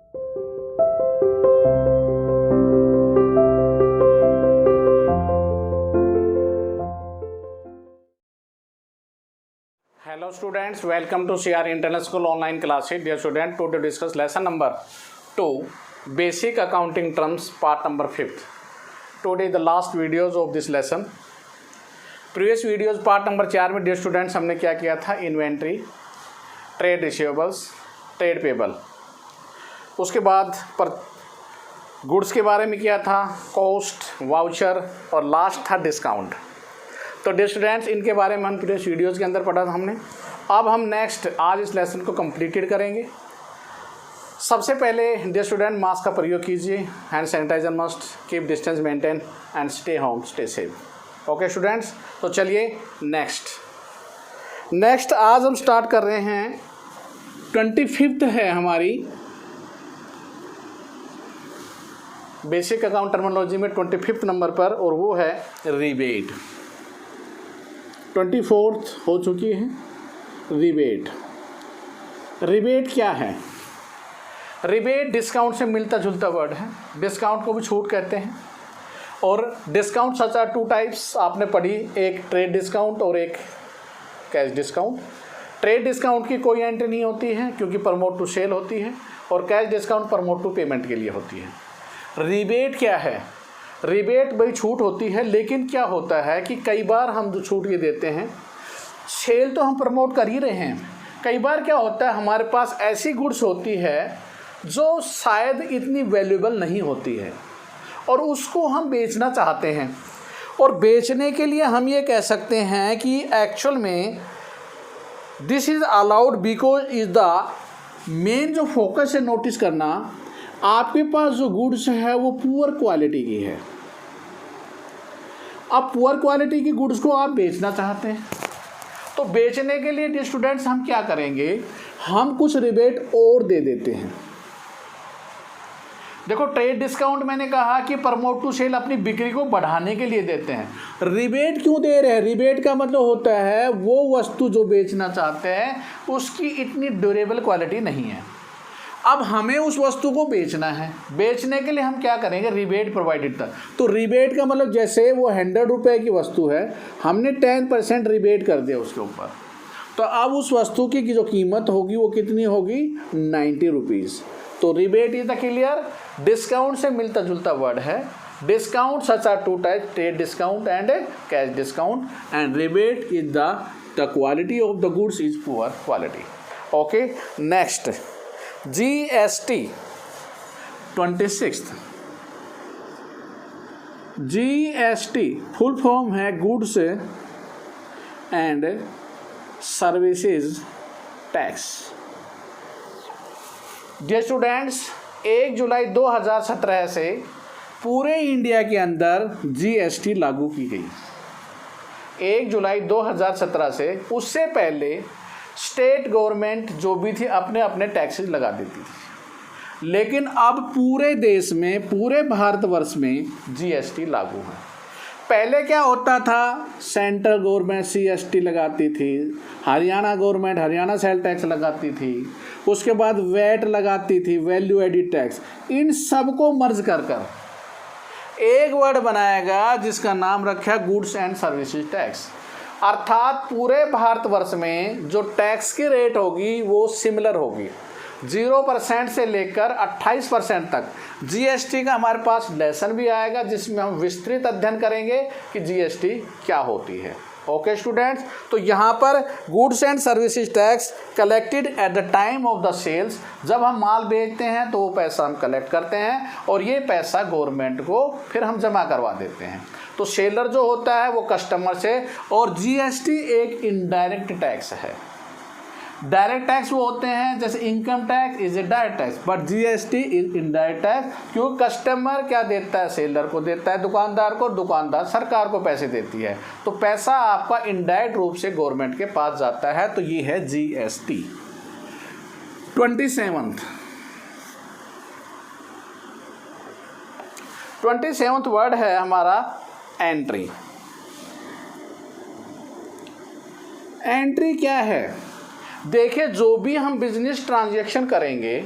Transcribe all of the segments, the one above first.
Hello students, welcome to CR International School online classes. Dear student, today discuss lesson number 2, basic accounting terms, part number 5th. Today the last videos of this lesson. Previous videos part number 4 में dear students हमने क्या किया था, inventory, trade receivables, trade payable, उसके बाद पर goods के बारे में किया था, कॉस्ट, वाउचर और लास्ट था डिस्काउंट. तो डियर स्टूडेंट्स इनके बारे में हम प्रीवियस वीडियोज़ के अंदर पढ़ा था हमने. अब हम नेक्स्ट आज इस लेसन को कंप्लीटेड करेंगे. सबसे पहले डियर स्टूडेंट मास्क का प्रयोग कीजिए, hand sanitiser must, keep distance maintain and stay home, stay safe. Okay students, तो चलिए नेक्स्ट आज हम स्टार्ट कर रहे हैं. 25th है हमारी बेसिक अकाउंट टर्मिनोलॉजी में 25th नंबर पर, और वो है रिबेट. 24th हो चुकी है. रिबेट क्या है? रिबेट डिस्काउंट से मिलता जुलता वर्ड है. डिस्काउंट को भी छूट कहते हैं. और डिस्काउंट सच आर 2 टाइप्स आपने पढ़ी, एक ट्रेड डिस्काउंट और एक कैश डिस्काउंट. ट्रेड डिस्काउंट की कोई एंट्री नहीं होती है क्योंकि प्रमोट टू सेल होती है, और cash discount promote to payment के लिए होती है. रिबेट क्या है? रिबेट भाई छूट होती है, लेकिन क्या होता है कि कई बार हम जो छूट ये देते हैं, सेल तो हम प्रमोट कर ही रहे हैं, कई बार क्या होता है हमारे पास ऐसी गुड्स होती है जो शायद इतनी वैल्यूएबल नहीं होती है और उसको हम बेचना चाहते हैं. और बेचने के लिए हम ये कह सकते हैं कि एक्चुअल में this is allowed because is the main जो फोकस है नोटिस करना, आपके पास जो गुड्स है वो पुअर क्वालिटी की है. अब पुअर क्वालिटी की गुड्स को आप बेचना चाहते हैं, तो बेचने के लिए स्टूडेंट्स हम क्या करेंगे, हम कुछ रिबेट और दे देते हैं. देखो ट्रेड डिस्काउंट मैंने कहा कि प्रमोट टू सेल अपनी बिक्री को बढ़ाने के लिए देते हैं. रिबेट क्यों दे रहे हैं? रिबेट का मतलब होता है वो वस्तु जो बेचना चाहते हैं उसकी इतनी ड्यूरेबल क्वालिटी नहीं है. अब हमें उस वस्तु को बेचना है, बेचने के लिए हम क्या करेंगे, रिबेट प्रोवाइडेड था. तो रिबेट का मतलब जैसे वो 100 रुपये की वस्तु है, हमने 10% रिबेट कर दिया उसके ऊपर, तो अब उस वस्तु की जो कीमत होगी वो कितनी होगी, 90 रुपीज़. तो rebate is the clear. Discount से मिलता जुलता वर्ड है. Discount such are 2 types, trade discount and cash discount, and rebate is the quality of the goods is poor quality. Okay next GST 26th. GST full form है goods and services tax. Dear students 1 जुलाई 2017 से पूरे India के अंदर GST लागू की गई. 1 जुलाई 2017 से, उससे पहले स्टेट गवर्नमेंट जो भी थी अपने अपने टैक्सेस लगा देती थी, लेकिन अब पूरे देश में, पूरे भारतवर्ष में GST लागू है. पहले क्या होता था, सेंट्रल गवर्नमेंट CST लगाती थी, Haryana government Haryana sale tax लगाती थी, उसके बाद वैट लगाती थी, वैल्यू एडिड टैक्स. इन सबको मर्ज कर एक वर्ड बनाएगा जिसका नाम रखा गुड्स एंड सर्विसेज टैक्स. अर्थात पूरे भारतवर्ष में जो टैक्स की रेट होगी वो सिमिलर होगी. 0% से लेकर 28% तक GST का हमारे पास लेसन भी आएगा जिसमें हम विस्तृत अध्ययन करेंगे कि GST क्या होती है. ओके स्टूडेंट्स, तो यहाँ पर goods and services tax collected at the time of the sales. जब हम माल बेचते हैं तो वो पैसा हम कलेक्ट करते हैं और ये पैसा गवर्नमेंट को फिर हम जमा करवा देते हैं. तो सेलर जो होता है वो कस्टमर से, और GST एक इनडायरेक्ट टैक्स है. डायरेक्ट टैक्स वो होते हैं जैसे income tax is a direct tax, but GST is indirect tax. क्योंकि कस्टमर क्या देता है, सेलर को देता है, दुकानदार को, दुकानदार सरकार को पैसे देती है. तो पैसा आपका इनडायरेक्ट रूप से गवर्नमेंट के पास जाता है. तो ये है GST. 27th वर्ड है हमारा एंट्री. एंट्री क्या है? देखिए जो भी हम बिजनेस ट्रांजैक्शन करेंगे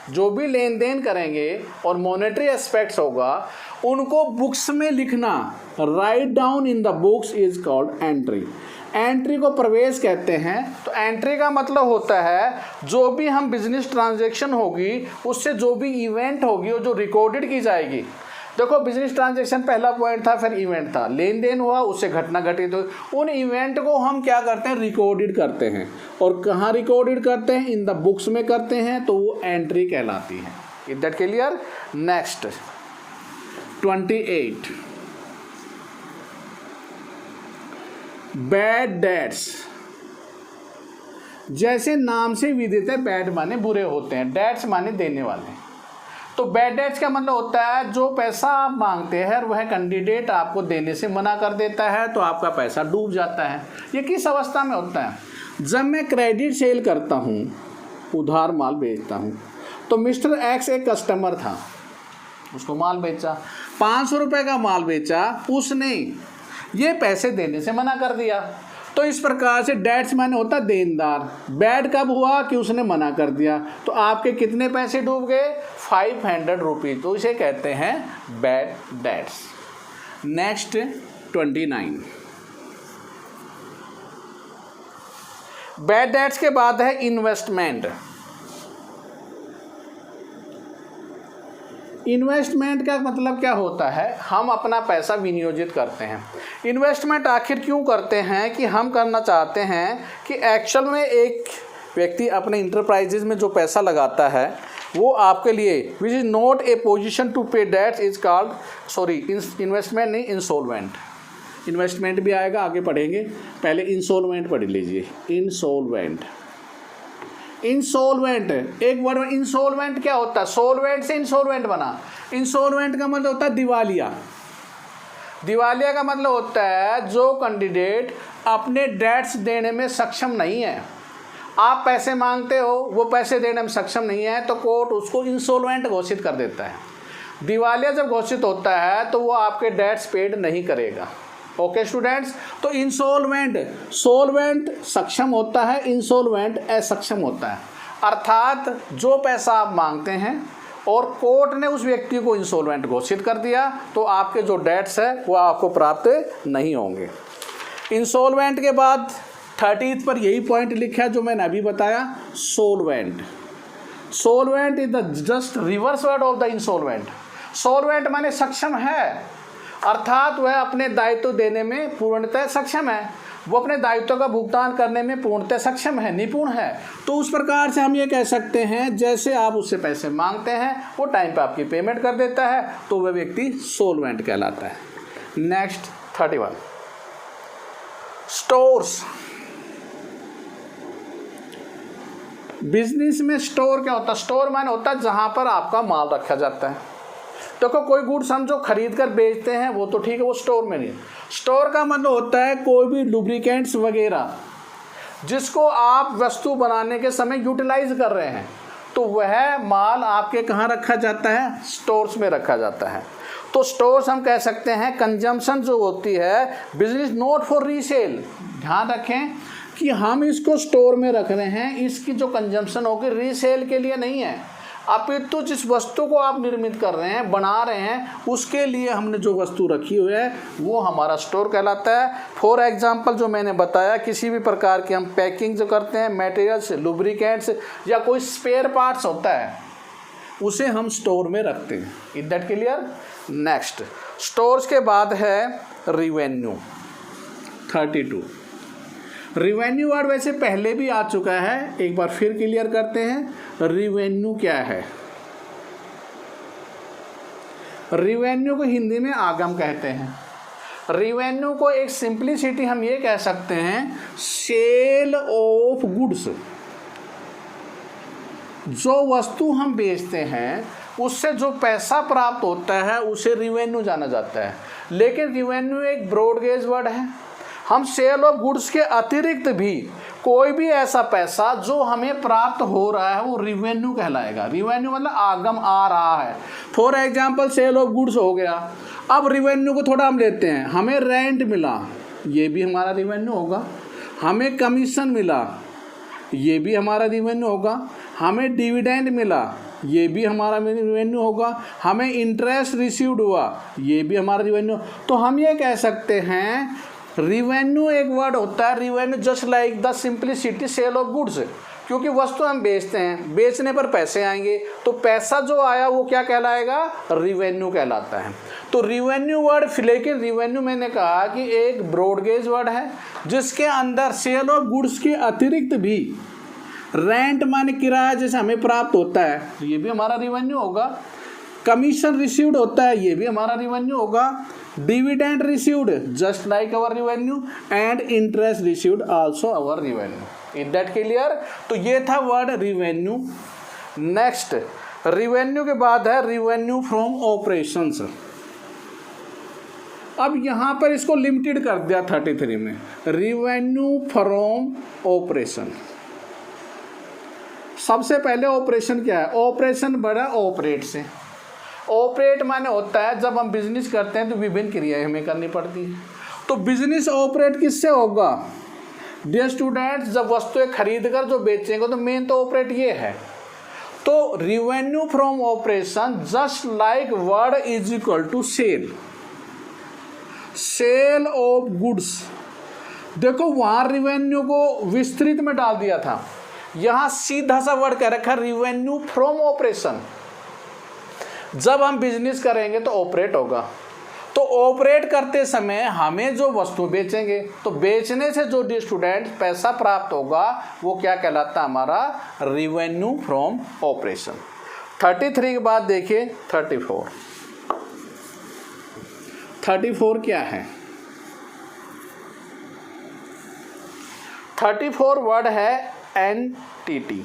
जो भी लेन देन करेंगे और मॉनेटरी एस्पेक्ट्स होगा उनको बुक्स में लिखना, write down in the books is called entry. Entry को प्रवेश कहते हैं। तो एंट्री का मतलब होता है जो भी हम बिजनेस ट्रांजैक्शन होगी उससे जो भी इवेंट होगी वो जो रिकॉर्डेड की जाएगी। देखो बिजनेस ट्रांजैक्शन पहला पॉइंट था, फिर इवेंट था, लेन देन हुआ, उससे घटना घटित हुई, उन इवेंट को हम क्या करते हैं, रिकॉर्डेड करते हैं। और कहाँ रिकॉर्डेड करते हैं, इन द बुक्स में करते हैं, तो वो एंट्री कहलाती है। Is that clear? Next 28 bad debts. जैसे नाम से विदित है, बैड माने बुरे होते हैं, डेट्स माने देने वाले। तो बैड डेट्स का मतलब होता है जो पैसा आप मांगते हैं वह कैंडिडेट आपको देने से मना कर देता है तो आपका पैसा डूब जाता है। ये किस अवस्था में होता है? जब मैं क्रेडिट सेल करता हूँ, उधार माल बेचता हूँ, तो मिस्टर एक्स एक कस्टमर था, उसको माल बेचा, 500 रुपये का माल बेचा, उसने ये पैसे देने से मना कर दिया। तो इस प्रकार से डेट्स माने होता देनदार। बैड कब हुआ कि उसने मना कर दिया, तो आपके कितने पैसे डूब गए, 500 रुपीज़। तो इसे कहते हैं bad debts. Next 29 bad debts के बाद है इन्वेस्टमेंट। इन्वेस्टमेंट का मतलब क्या होता है, हम अपना पैसा विनियोजित करते हैं। इन्वेस्टमेंट आखिर क्यों करते हैं कि हम करना चाहते हैं कि एक्चुअल में एक व्यक्ति अपने इंटरप्राइजेज में जो पैसा लगाता है वो आपके लिए which is not a position to pay debts is called, sorry investment नहीं, इंसॉल्वेंट। इन्वेस्टमेंट भी आएगा, आगे पढ़ेंगे, पहले इंसॉल्वेंट पढ़ लीजिए। इंसॉल्वेंट, इंसॉल्वेंट एक वर्ड में, इंसॉल्वेंट क्या होता है, सोलवेंट से इंसॉल्वेंट बना। इंसॉल्वेंट का मतलब होता है दिवालिया। दिवालिया का मतलब होता है जो कैंडिडेट अपने डेट्स देने में सक्षम नहीं है। आप पैसे मांगते हो, वो पैसे देने में सक्षम नहीं है, तो कोर्ट उसको इंसॉल्वेंट घोषित कर देता है। दिवालिया जब घोषित होता है तो वो आपके डेट्स पेड नहीं करेगा। ओके स्टूडेंट्स, तो इंसॉल्वेंट, सोलवेंट सक्षम होता है, इंसॉल्वेंट असक्षम होता है। अर्थात जो पैसा आप मांगते हैं और कोर्ट ने उस व्यक्ति को इंसॉल्वेंट घोषित कर दिया तो आपके जो डेट्स है वो आपको प्राप्त नहीं होंगे। इंसॉल्वेंट के बाद 30 पर यही पॉइंट लिखा है जो मैंने अभी बताया, solvent. Solvent is the just reverse word of the insolvent. Solvent माने सक्षम है, अर्थात वह अपने दायित्व देने में पूर्णतः सक्षम है, वो अपने दायित्व का भुगतान करने में पूर्णतः सक्षम है, निपुण है। तो उस प्रकार से हम ये कह सकते हैं जैसे आप उससे पैसे मांगते हैं वो टाइम पे आपकी पेमेंट कर देता है, तो वह व्यक्ति सोलवेंट कहलाता है। Next 31 stores. बिजनेस में स्टोर क्या होता है, स्टोर माने होता है जहां पर आपका माल रखा जाता है। देखो कोई गुड्स हम जो खरीद कर बेचते हैं वो तो ठीक है, वो स्टोर में नहीं। स्टोर का मतलब होता है कोई भी लुब्रिकेंट्स वगैरह जिसको आप वस्तु बनाने के समय यूटिलाइज कर रहे हैं, तो वह माल आपके कहाँ रखा जाता है, स्टोर्स में रखा जाता है। तो स्टोर्स हम कह सकते हैं कंजम्पशन जो होती है, बिजनेस नॉट फॉर रीसेल। ध्यान रखें कि हम इसको स्टोर में रख रहे हैं, इसकी जो कंजम्पशन होगी रीसेल के लिए नहीं है, अपितु जिस वस्तु को आप निर्मित कर रहे हैं, बना रहे हैं, उसके लिए हमने जो वस्तु रखी हुई है वो हमारा स्टोर कहलाता है। फॉर एग्जांपल जो मैंने बताया, किसी भी प्रकार की हम पैकिंग जो करते हैं, मटेरियल्स, लुब्रिकेंट्स या कोई स्पेयर पार्ट्स होता है, उसे हम स्टोर में रखते हैं। Is that clear? Next stores के बाद है रिवेन्यू 32। रिवेन्यू वर्ड वैसे पहले भी आ चुका है, एक बार फिर क्लियर करते हैं। रिवेन्यू क्या है? रिवेन्यू को हिंदी में आगम कहते हैं। रिवेन्यू को एक सिंप्लिसिटी हम ये कह सकते हैं, सेल ऑफ गुड्स। जो वस्तु हम बेचते हैं उससे जो पैसा प्राप्त होता है उसे रिवेन्यू जाना जाता है। लेकिन रिवेन्यू एक ब्रॉड गेज वर्ड है। हम सेल ऑफ गुड्स के अतिरिक्त भी कोई भी ऐसा पैसा जो हमें प्राप्त हो रहा है वो रिवेन्यू कहलाएगा। रिवेन्यू मतलब आगम आ रहा है। For example sale of goods हो गया। अब रिवेन्यू को थोड़ा हम लेते हैं, हमें रेंट मिला, ये भी हमारा रिवेन्यू होगा। हमें कमीशन मिला, ये भी हमारा रिवेन्यू होगा। हमें डिविडेंड मिला, ये भी हमारा रिवेन्यू होगा। हमें इंटरेस्ट रिसीव्ड हुआ, ये भी हमारा रिवेन्यू। तो हम ये कह सकते हैं रिवेन्यू एक वर्ड होता है, revenue just like the simplicity sale of goods, क्योंकि वस्तु हम बेचते हैं, बेचने पर पैसे आएंगे, तो पैसा जो आया वो क्या कहलाएगा, रिवेन्यू कहलाता है। तो रिवेन्यू वर्ड, लेकिन रिवेन्यू मैंने कहा कि एक ब्रॉडगेज वर्ड है जिसके अंदर सेल ऑफ गुड्स के अतिरिक्त भी रेंट माने किराया जैसे हमें प्राप्त होता है, तो ये भी हमारा रिवेन्यू होगा। कमीशन रिसीव्ड होता है, ये भी हमारा रिवेन्यू होगा। Dividend received just like our revenue, and interest received also our revenue. Is that clear? तो ये था वर्ड रिवेन्यू। नेक्स्ट, रिवेन्यू के बाद है रिवेन्यू फ्रॉम ऑपरेशंस। अब यहाँ पर इसको लिमिटेड कर दिया 33 में, रिवेन्यू फ्रॉम ऑपरेशन। सबसे पहले ऑपरेशन क्या है? ऑपरेशन बड़ा ऑपरेट से। ऑपरेट माने होता है जब हम बिजनेस करते हैं तो विभिन्न क्रियाएं हमें करनी पड़ती है। तो बिजनेस ऑपरेट किससे होगा? डियर स्टूडेंट्स, जब वस्तुएं खरीद कर जो बेचेंगे तो मेन तो ऑपरेट ये है। तो revenue from operation just like word is equal to sale, sale of goods. देखो वहां रिवेन्यू को विस्तृत में डाल दिया था, यहां सीधा सा वर्ड कह रखा रिवेन्यू फ्रॉम ऑपरेशन। जब हम बिजनेस करेंगे तो ऑपरेट होगा, तो ऑपरेट करते समय हमें जो वस्तु बेचेंगे तो बेचने से जो स्टूडेंट पैसा प्राप्त होगा वो क्या कहलाता है? हमारा रिवेन्यू फ्रॉम ऑपरेशन। 33 के बाद देखिए 34। 34 क्या है? 34 वर्ड है एंटिटी।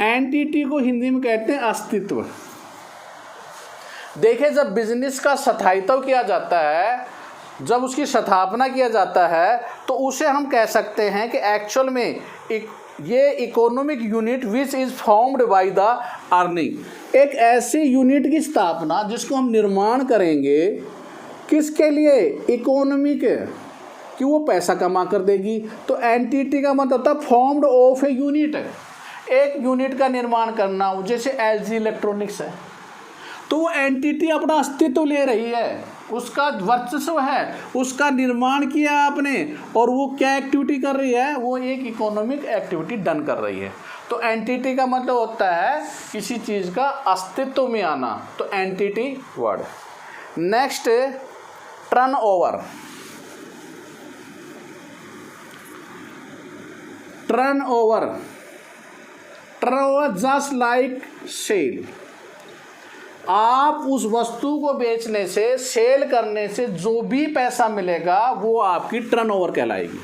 एंटिटी को हिंदी में कहते हैं अस्तित्व। देखिए, जब बिजनेस का स्थायित्व किया जाता है, जब उसकी स्थापना किया जाता है, तो उसे हम कह सकते हैं कि एक्चुअल में ये economic unit which is formed by the earning. एक ऐसी यूनिट की स्थापना जिसको हम निर्माण करेंगे, किसके लिए? इकोनॉमी के, कि वो पैसा कमा कर देगी। तो एंटिटी का मतलब होता है फॉर्म्ड ऑफ ए यूनिट, एक यूनिट का निर्माण करना। जैसे LG इलेक्ट्रॉनिक्स है, तो वो एंटिटी अपना अस्तित्व ले रही है, उसका वर्चस्व है, उसका निर्माण किया आपने, और वो क्या एक्टिविटी कर रही है? वो एक इकोनॉमिक एक्टिविटी डन कर रही है। तो एंटिटी का मतलब होता है किसी चीज़ का अस्तित्व में आना, तो entity word. Next, turnover. Turnover, turnover just like sale. आप उस वस्तु को बेचने से, सेल करने से जो भी पैसा मिलेगा वो आपकी टर्नओवर कहलाएगी।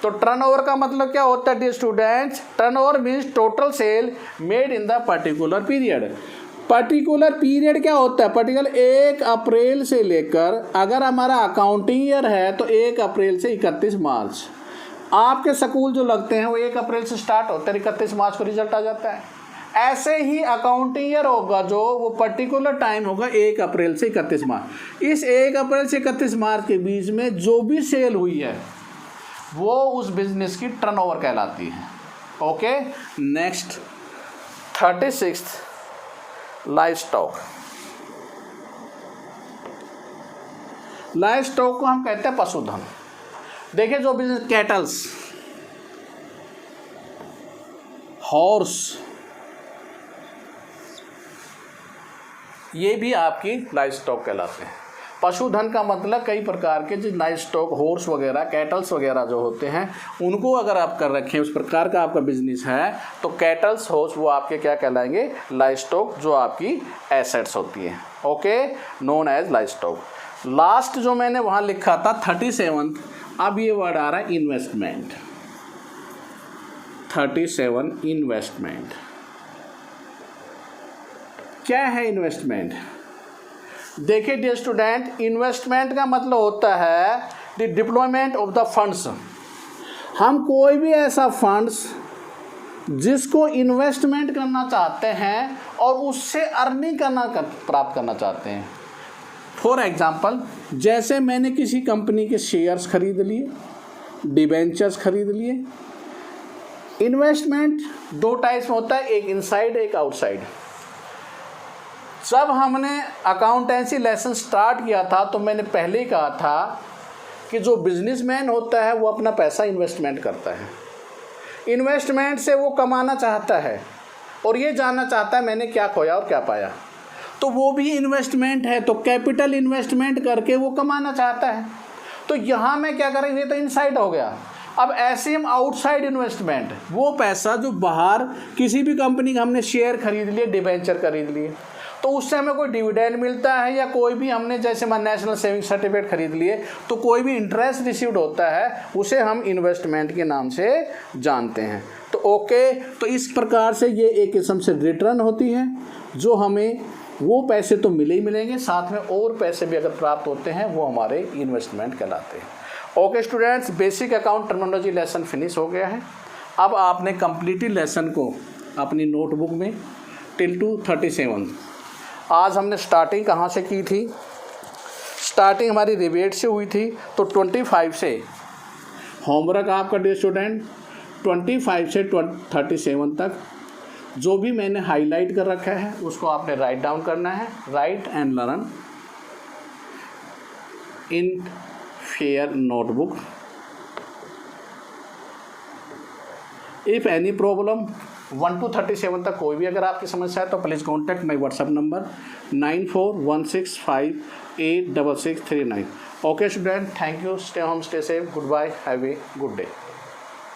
तो टर्नओवर का मतलब क्या होता है dear students? Turnover means total sale made in the particular period. Particular period क्या होता है? पर्टिकुलर 1 अप्रैल से लेकर, अगर हमारा अकाउंटिंग ईयर है तो 1 अप्रैल से 31 मार्च। आपके स्कूल जो लगते हैं वो 1 अप्रैल से स्टार्ट होते हैं, 31 मार्च को रिजल्ट आ जाता है। ऐसे ही अकाउंटिंग ईयर होगा जो, वो पर्टिकुलर टाइम होगा 1 अप्रैल से 31 मार्च। इस 1 अप्रैल से 31 मार्च के बीच में जो भी सेल हुई है वो उस बिजनेस की टर्नओवर कहलाती है। Okay, next 36 live stock. Live stock को हम कहते हैं पशुधन। देखिए, जो बिजनेस कैटल्स, हॉर्स, ये भी आपकी लाइव स्टॉक कहलाते हैं। पशुधन का मतलब कई प्रकार के जो लाइव स्टॉक, हॉर्स वगैरह, कैटल्स वगैरह जो होते हैं, उनको अगर आप कर रखें, उस प्रकार का आपका बिजनेस है, तो कैटल्स, हॉर्स वो आपके क्या कहलाएंगे? लाइव स्टॉक, जो आपकी एसेट्स होती है। Okay, known as livestock. Last जो मैंने वहाँ लिखा था 37, अब ये वर्ड आ रहा है इन्वेस्टमेंट। 37 इन्वेस्टमेंट। क्या है इन्वेस्टमेंट? देखिए डियर स्टूडेंट, इन्वेस्टमेंट का मतलब होता है the deployment of the funds. हम कोई भी ऐसा फंड्स जिसको इन्वेस्टमेंट करना चाहते हैं और उससे अर्निंग प्राप्त करना चाहते हैं। फॉर एग्जाम्पल, जैसे मैंने किसी कंपनी के शेयर्स खरीद लिए, डिबेंचर्स खरीद लिए, इन्वेस्टमेंट दो टाइप्स में होता है, एक इनसाइड एक आउटसाइड। जब हमने अकाउंटेंसी लेसन स्टार्ट किया था तो मैंने पहले ही कहा था कि जो बिजनेसमैन होता है वो अपना पैसा इन्वेस्टमेंट करता है, इन्वेस्टमेंट से वो कमाना चाहता है और ये जानना चाहता है मैंने क्या खोया और क्या पाया, तो वो भी इन्वेस्टमेंट है। तो कैपिटल इन्वेस्टमेंट करके वो कमाना चाहता है। तो यहाँ मैं क्या करेंगे, तो इनसाइड हो गया। अब ऐसे हम आउटसाइड इन्वेस्टमेंट, वो पैसा जो बाहर किसी भी कंपनी का हमने शेयर खरीद लिए, डिबेंचर खरीद लिए, तो उससे हमें कोई डिविडेंड मिलता है या कोई भी हमने जैसे मान नेशनल सेविंग सर्टिफिकेट खरीद लिए तो कोई भी इंटरेस्ट रिसीव्ड होता है, उसे हम इन्वेस्टमेंट के नाम से जानते हैं। तो ओके, तो इस प्रकार से ये एक किस्म से रिटर्न होती है जो हमें वो पैसे तो मिले ही मिलेंगे, साथ में और पैसे भी अगर प्राप्त होते हैं वो हमारे इन्वेस्टमेंट कहलाते हैं। Okay students, basic account terminology lesson finish हो गया है। अब आपने कंप्लीटली लेसन को अपनी नोटबुक में टिल टू 37, आज हमने स्टार्टिंग कहाँ से की थी, स्टार्टिंग हमारी रिबेट से हुई थी। तो 25 से होमवर्क आपका डियर स्टूडेंट 25 से 37 तक जो भी मैंने हाईलाइट कर रखा है उसको आपने राइट डाउन करना है। Right and learn in fair notebook. If any problem 1 to 37 तक कोई भी अगर आपकी समस्या है तो please contact my WhatsApp number 9416586639। Okay student, thank you, stay home, stay safe, goodbye, have a good day.